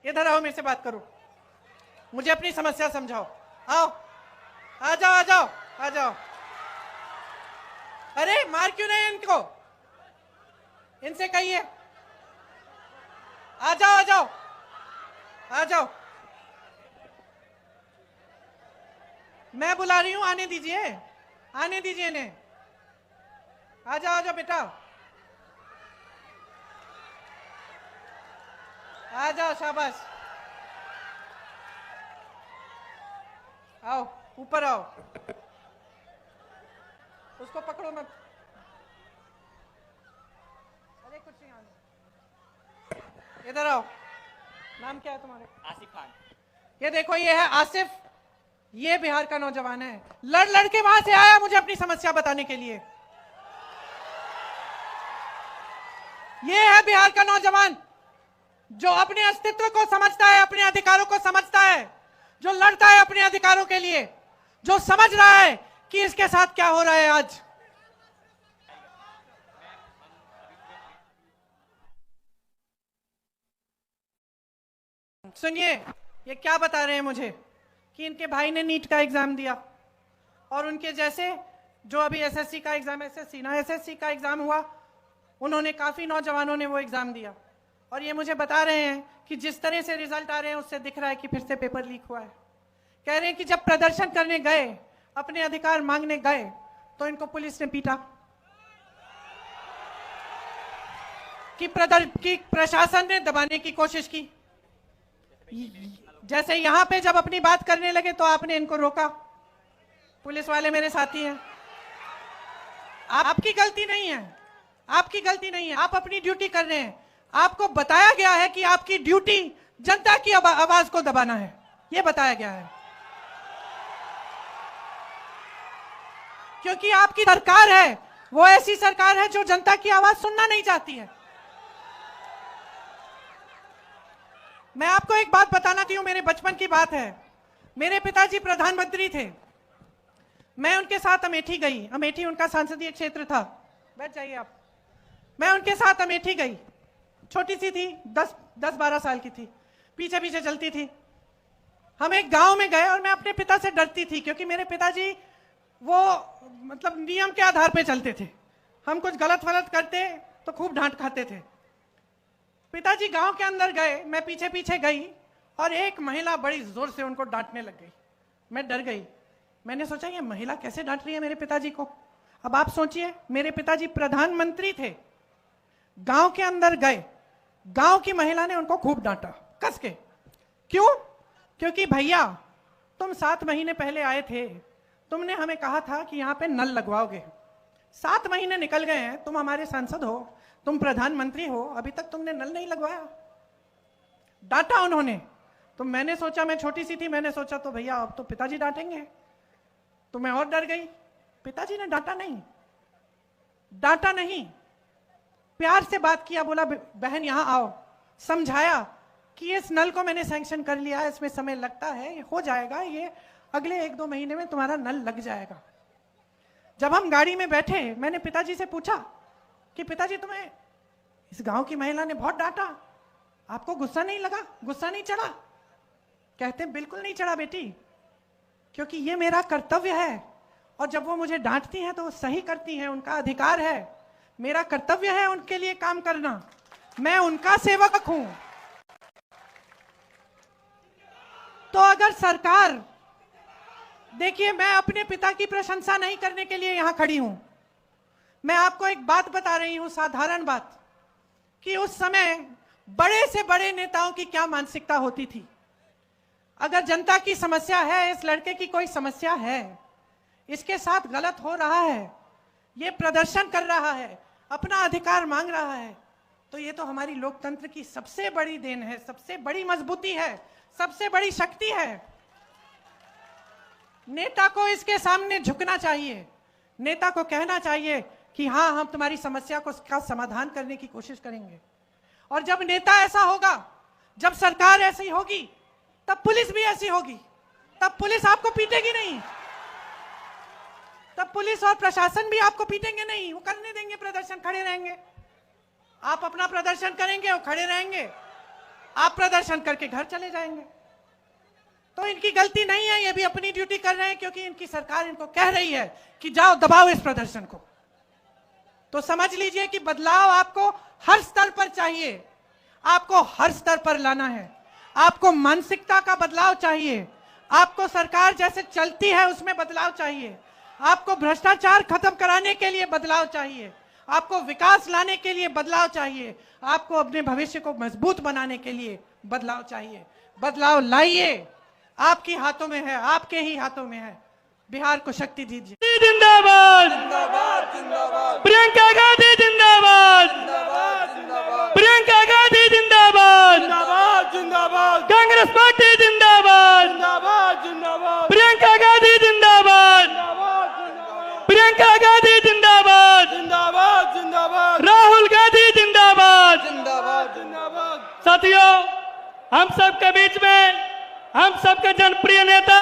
इधर आओ, मेरे से बात करो, मुझे अपनी समस्या समझाओ। आओ, आ जाओ आ जाओ आ जाओ। अरे मार क्यों नहीं इनको, इनसे कहिए आ जाओ आ जाओ आ जाओ। मैं बुला रही हूं, आने दीजिए, आने दीजिए इन्हें। आ जाओ बेटा, आ जाओ, शाबाश। आओ, ऊपर आओ, उसको पकड़ो मत। अरे कुछ नहीं, आने, इधर आओ। नाम क्या है तुम्हारे? आसिफ खान। ये देखो, ये है आसिफ, ये बिहार का नौजवान है, लड़ लड़ के वहां से आया मुझे अपनी समस्या बताने के लिए। ये है बिहार का नौजवान जो अपने अस्तित्व को समझता है, अपने अधिकारों को समझता है, जो लड़ता है अपने अधिकारों के लिए, जो समझ रहा है कि इसके साथ क्या हो रहा है आज। सुनिए, ये क्या बता रहे हैं मुझे कि इनके भाई ने नीट का एग्जाम दिया और उनके जैसे जो अभी एसएससी का एग्जाम, एसएससी का एग्जाम हुआ, उन्होंने, काफी नौजवानों ने वो एग्जाम दिया और ये मुझे बता रहे हैं कि जिस तरह से रिजल्ट आ रहे हैं उससे दिख रहा है कि फिर से पेपर लीक हुआ है। कह रहे हैं कि जब प्रदर्शन करने गए, अपने अधिकार मांगने गए, तो इनको पुलिस ने पीटा, कि प्रशासन ने दबाने की कोशिश की। जैसे यहां पे जब अपनी बात करने लगे तो आपने इनको रोका। पुलिस वाले मेरे साथी हैं, आपकी गलती नहीं है, आपकी गलती नहीं है, आप अपनी ड्यूटी कर रहे हैं। आपको बताया गया है कि आपकी ड्यूटी जनता की आवाज को दबाना है, यह बताया गया है, क्योंकि आपकी सरकार है वो ऐसी सरकार है जो जनता की आवाज सुनना नहीं चाहती है। मैं आपको एक बात बताना चाहती हूं, मेरे बचपन की बात है। मेरे पिताजी प्रधानमंत्री थे, मैं उनके साथ अमेठी गई, अमेठी उनका संसदीय क्षेत्र था, बैठ जाइए आप। मैं उनके साथ अमेठी गई, छोटी सी थी, 10-12 साल की थी, पीछे पीछे चलती थी। हम एक गांव में गए और मैं अपने पिता से डरती थी, क्योंकि मेरे पिताजी वो मतलब नियम के आधार पे चलते थे। हम कुछ गलत फलत करते तो खूब डांट खाते थे। पिताजी गांव के अंदर गए, मैं पीछे पीछे गई और एक महिला बड़ी जोर से उनको डांटने लग गई। मैं डर गई, मैंने सोचा ये महिला कैसे डांट रही है मेरे पिताजी को। अब आप सोचिए, मेरे पिताजी प्रधानमंत्री थे, गांव के अंदर गए, गांव की महिला ने उनको खूब डांटा कस के। क्यों? क्योंकि भैया तुम 7 महीने पहले आए थे, तुमने हमें कहा था कि यहां पे नल लगवाओगे। 7 महीने निकल गए हैं, तुम हमारे सांसद हो, तुम प्रधानमंत्री हो, अभी तक तुमने नल नहीं लगवाया। डांटा उन्होंने। तो मैंने सोचा, मैं छोटी सी थी, मैंने सोचा तो भैया अब तो पिताजी डांटेंगे, तो मैं और डर गई। पिताजी ने डांटा नहीं, डांटा नहीं, प्यार से बात किया, बोला बहन यहां आओ, समझाया कि इस नल को मैंने सैंक्शन कर लिया, इसमें समय लगता है, हो जाएगा, ये अगले 1-2 महीने में तुम्हारा नल लग जाएगा। जब हम गाड़ी में बैठे, मैंने पिताजी से पूछा कि पिताजी तुम्हें इस गांव की महिला ने बहुत डांटा, आपको गुस्सा नहीं लगा, गुस्सा नहीं चढ़ा? कहते बिल्कुल नहीं चढ़ा बेटी, क्योंकि ये मेरा कर्तव्य है और जब वो मुझे डांटती हैं तो वो सही करती हैं, उनका अधिकार है, मेरा कर्तव्य है उनके लिए काम करना, मैं उनका सेवक हूं। तो अगर सरकार, देखिए मैं अपने पिता की प्रशंसा नहीं करने के लिए यहां खड़ी हूं, मैं आपको एक बात बता रही हूं, साधारण बात, कि उस समय बड़े से बड़े नेताओं की क्या मानसिकता होती थी। अगर जनता की समस्या है, इस लड़के की कोई समस्या है, इसके साथ गलत हो रहा है, ये प्रदर्शन कर रहा है, अपना अधिकार मांग रहा है, तो ये तो हमारी लोकतंत्र की सबसे बड़ी देन है, सबसे बड़ी मजबूती है, सबसे बड़ी शक्ति है। नेता को इसके सामने झुकना चाहिए, नेता को कहना चाहिए कि हाँ हम तुम्हारी समस्या का समाधान करने की कोशिश करेंगे। और जब नेता ऐसा होगा, जब सरकार ऐसी होगी, तब पुलिस भी ऐसी होगी, तब पुलिस आपको पीटेगी नहीं, तब पुलिस और प्रशासन भी आपको पीटेंगे नहीं, वो करने देंगे प्रदर्शन, खड़े रहेंगे, आप अपना प्रदर्शन करेंगे, वो खड़े रहेंगे। आप प्रदर्शन करके घर चले जाएंगे। तो इनकी गलती नहीं है, ये भी अपनी ड्यूटी कर रहे हैं, क्योंकि इनकी सरकार इनको कह रही है कि जाओ दबाओ इस प्रदर्शन को। तो समझ लीजिए कि बदलाव आपको हर स्तर पर चाहिए, आपको हर स्तर पर लाना है। आपको मानसिकता का बदलाव चाहिए, आपको सरकार जैसे चलती है उसमें बदलाव चाहिए, आपको भ्रष्टाचार खत्म कराने के लिए बदलाव चाहिए, आपको विकास लाने के लिए बदलाव चाहिए, आपको अपने भविष्य को मजबूत बनाने के लिए बदलाव चाहिए। बदलाव लाइए, आपके हाथों में है, आपके ही हाथों में है। बिहार को शक्ति दीजिए। जिंदाबाद, प्रियंका गांधी जिंदाबाद, प्रियंका गांधी जिंदाबाद, कांग्रेस पार्टी जिंदाबाद, प्रियंका गांधी जिंदाबाद, प्रियंका गांधी जिंदाबाद, राहुल गांधी जिंदाबाद। साथियों, हम सबके बीच में हम सबके जनप्रिय नेता